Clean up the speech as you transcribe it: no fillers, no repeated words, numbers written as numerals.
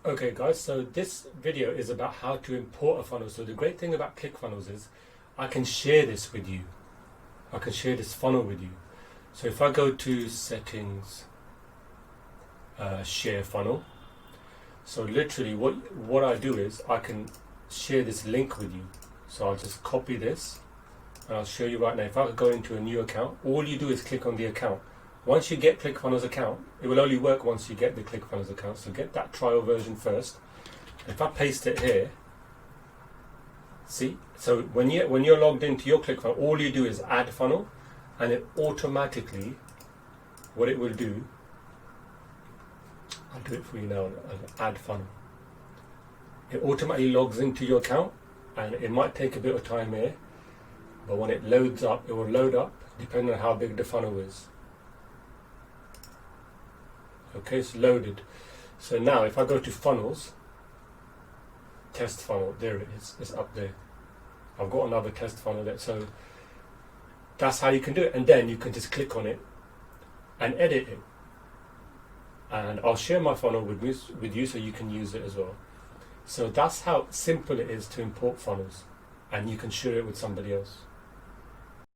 Okay guys, so this video is about how to import a funnel. So the great thing about Clickfunnels is I can share this with you. I can share this funnel with you. So if I go to settings, share funnel. So literally what I do is I can share this link with you. So I'll just copy this and I'll show you right now. If I go into a new account, all you do is click on the account. Once you get Clickfunnels account, it will only work once you get the Clickfunnels account. So get that trial version first. If I paste it here, see, so when you're logged into your Clickfunnels, all you do is add funnel, and it automatically, what it will do, I'll do it for you now, add funnel. It automatically logs into your account, and it might take a bit of time here, but when it loads up, it will load up depending on how big the funnel is. Okay, it's loaded. So now if I go to funnels, test funnel, there it is, it's up there. I've got another test funnel there. So that's how you can do it. And then you can just click on it and edit it. And I'll share my funnel with you so you can use it as well. So that's how simple it is to import funnels, and you can share it with somebody else.